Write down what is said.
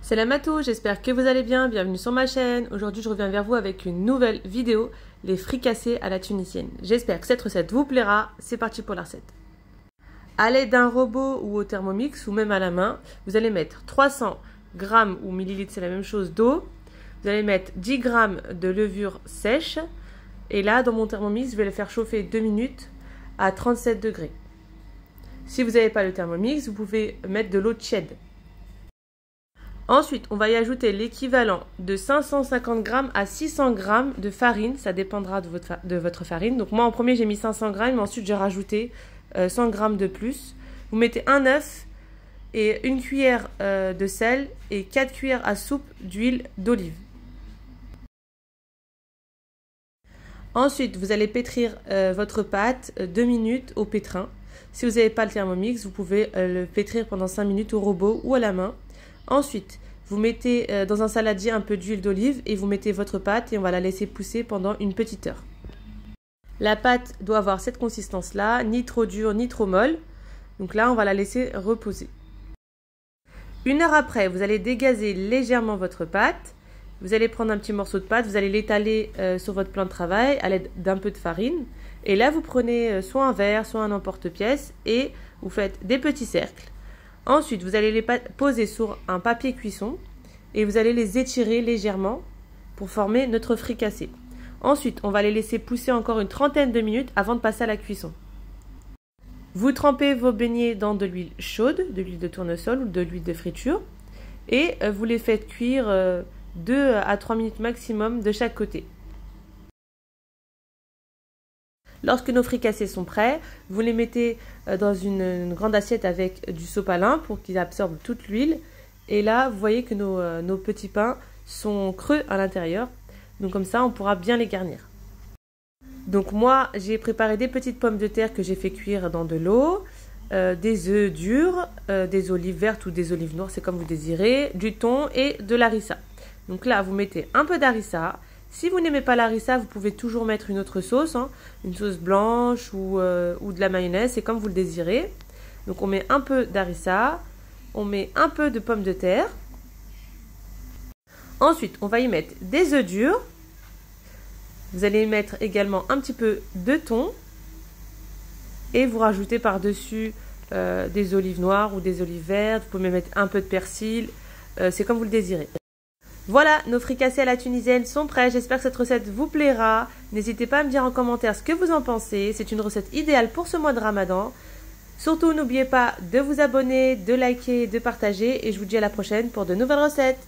Salam à tous, j'espère que vous allez bien, bienvenue sur ma chaîne. Aujourd'hui je reviens vers vous avec une nouvelle vidéo, les fricassés à la tunisienne. J'espère que cette recette vous plaira, c'est parti pour la recette. À l'aide d'un robot ou au Thermomix ou même à la main, vous allez mettre 300 grammes ou millilitres, c'est la même chose, d'eau. Vous allez mettre 10 grammes de levure sèche. Et là, dans mon Thermomix, je vais le faire chauffer 2 minutes à 37 degrés. Si vous n'avez pas le Thermomix, vous pouvez mettre de l'eau tiède. Ensuite, on va y ajouter l'équivalent de 550 g à 600 g de farine. Ça dépendra de votre farine. Donc moi, en premier, j'ai mis 500 g, mais ensuite, j'ai rajouté 100 g de plus. Vous mettez un œuf et une cuillère de sel et 4 cuillères à soupe d'huile d'olive. Ensuite, vous allez pétrir votre pâte 2 minutes au pétrin. Si vous n'avez pas le Thermomix, vous pouvez le pétrir pendant 5 minutes au robot ou à la main. Ensuite, vous mettez dans un saladier un peu d'huile d'olive et vous mettez votre pâte et on va la laisser pousser pendant une petite heure. La pâte doit avoir cette consistance-là, ni trop dure ni trop molle. Donc là, on va la laisser reposer. Une heure après, vous allez dégazer légèrement votre pâte. Vous allez prendre un petit morceau de pâte, vous allez l'étaler sur votre plan de travail à l'aide d'un peu de farine. Et là, vous prenez soit un verre, soit un emporte-pièce et vous faites des petits cercles. Ensuite, vous allez les poser sur un papier cuisson et vous allez les étirer légèrement pour former notre fricassé. Ensuite, on va les laisser pousser encore une trentaine de minutes avant de passer à la cuisson. Vous trempez vos beignets dans de l'huile chaude, de l'huile de tournesol ou de l'huile de friture et vous les faites cuire 2 à 3 minutes maximum de chaque côté. Lorsque nos fricassés sont prêts, vous les mettez dans une grande assiette avec du sopalin pour qu'ils absorbent toute l'huile. Et là, vous voyez que nos petits pains sont creux à l'intérieur. Donc comme ça, on pourra bien les garnir. Donc moi, j'ai préparé des petites pommes de terre que j'ai fait cuire dans de l'eau, des œufs durs, des olives vertes ou des olives noires, c'est comme vous désirez, du thon et de l'harissa. Donc là, vous mettez un peu d'harissa. Si vous n'aimez pas l'harissa, vous pouvez toujours mettre une autre sauce, une sauce blanche ou de la mayonnaise, c'est comme vous le désirez. Donc on met un peu d'harissa, on met un peu de pommes de terre. Ensuite, on va y mettre des œufs durs. Vous allez y mettre également un petit peu de thon. Et vous rajoutez par-dessus des olives noires ou des olives vertes. Vous pouvez mettre un peu de persil, c'est comme vous le désirez. Voilà, nos fricassés à la tunisienne sont prêts. J'espère que cette recette vous plaira. N'hésitez pas à me dire en commentaire ce que vous en pensez. C'est une recette idéale pour ce mois de Ramadan. Surtout, n'oubliez pas de vous abonner, de liker, de partager. Et je vous dis à la prochaine pour de nouvelles recettes.